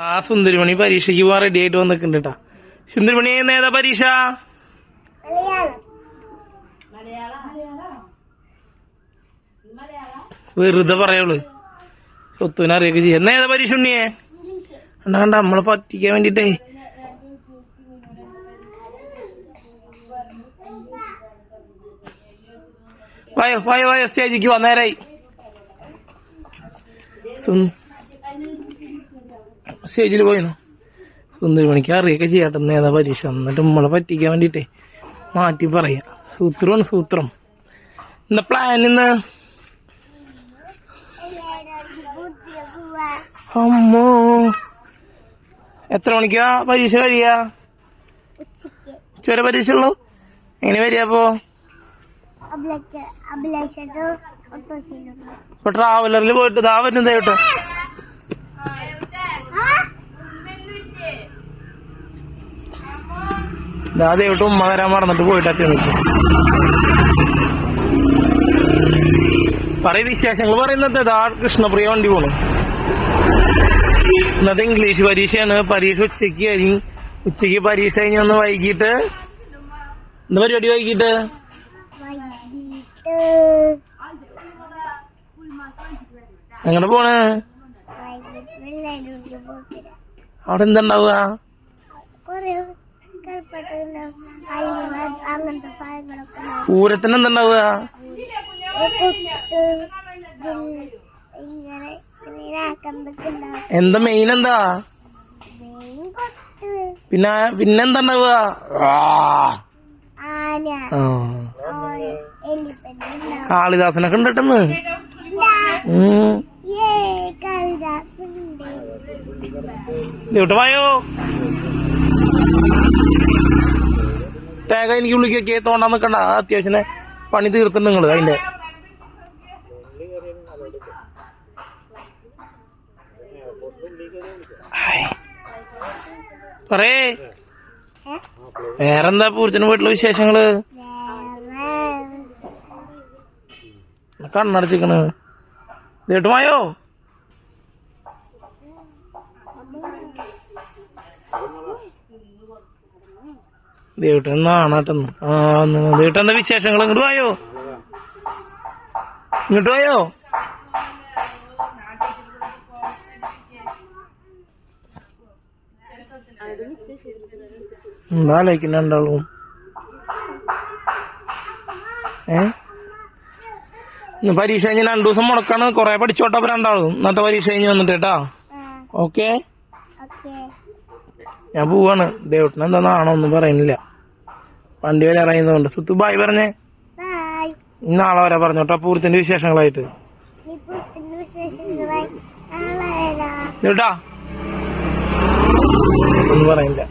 ആ സുന്ദരിമണി പരീക്ഷയ്ക്ക് പോവാൻ റെഡി ആയിട്ട് വന്നിട്ടുണ്ട് കേട്ടാ. സുന്ദരിമണി ഏതാ പരീക്ഷ? വെറുതെ പറയുള്ളു, സ്വത്തുവിനെ അറിയൊക്കെ ചെയ്യാം. എന്നാ ഏതാ പരീക്ഷ ഉണ്ണിയെ? കണ്ട കണ്ട നമ്മളെ പറ്റിക്കാൻ വേണ്ടിട്ടേ. വായോ വായോ വായോ, സ്റ്റേജിക്ക് വാ, നേരായി. സ്റ്റേജിൽ പോയിന്നു. സുന്ദരിമണിക്ക് അറിയൊക്കെ ചെയ്യാട്ടെ ഏതാ പരീക്ഷ. എന്നിട്ട് നമ്മളെ പറ്റിക്കാൻ വേണ്ടിട്ടേ മാറ്റി പറയാ. സൂത്രമാണ് സൂത്രം. എന്താ പ്ലാൻ ഇന്ന്? അമ്മോ, എത്ര മണിക്കാ പരീക്ഷ കഴിയാ? ഉച്ചവരെ പരീക്ഷ ഉള്ളു. എങ്ങനെ വരിക അപ്പോ? ഇപ്പൊ ട്രാവലറിൽ പോയിട്ട് ഇതാ വരുന്നത് കേട്ടോ. ദേവട്ട് ഉമ്മ വരാൻ മറന്നിട്ട് പോയിട്ട് അച്ഛൻ നിൽക്കും. പറയും വിശേഷങ്ങൾ പറയുന്നത് ഇതാ കൃഷ്ണപ്രിയ വണ്ടി പോണു. ഇന്നത്തെ ഇംഗ്ലീഷ് പരീക്ഷയാണ്. പരീക്ഷ ഉച്ചക്ക് കഴിഞ്ഞ്, ഉച്ചക്ക് പരീക്ഷ കഴിഞ്ഞ് ഒന്ന് വൈകിട്ട് എന്താ പരിപാടി? വൈകിട്ട് എങ്ങനെ പോണ്? അവിടെ എന്താ ഉണ്ടാവുക? പൂരത്തിന് എന്താ ഉണ്ടാവുക? എന്താ മെയിൻ എന്താ? പിന്നെന്താ ഉണ്ടാവുക? കാളിദാസനൊക്കെ ഉണ്ടെന്ന്. വായോ തേങ്ങ എനിക്ക് വിളിക്കൊക്കെ തോണ്ടാൻ നിക്കണ്ട. അത്യാവശ്യം പണി തീർത്തിട്ടുണ്ട് നിങ്ങള്. അതിന്റെ പറയേ വേറെന്താ പൂരത്തിന് വീട്ടിലെ വിശേഷങ്ങള്? കണ്ണടച്ചിക്കണ്. ദേട്ടുമായോ ദേട്ടെന്നാണട്ടെന്ന്. ദേട്ടെന്താ വിശേഷങ്ങൾ? ഇങ്ങോട്ട് വായോ, ഇങ്ങോട്ട് വായോ. എന്താ ലൈക്കുന്ന രണ്ടാളും? പരീക്ഷ കഴിഞ്ഞ് 2 ദിവസം മുടക്കാണ്. കൊറേ പഠിച്ചോട്ടപ്പോ രണ്ടാളും. ഇന്നത്തെ പരീക്ഷ കഴിഞ്ഞ് വന്നിട്ട് കേട്ടാ. ഓക്കെ, ഞാൻ പോവാണ്. ദേവട്ടിന് എന്താണോ ഒന്നും പറയുന്നില്ല. വണ്ടി വരെ ഇറങ്ങുന്നതുകൊണ്ട്. സുത്തു ബായ് പറഞ്ഞേ. നാളെ വരെ പറഞ്ഞോട്ടോ പൂരത്തിന്റെ വിശേഷങ്ങളായിട്ട്. കേട്ടാ ഒന്നും പറയില്ല.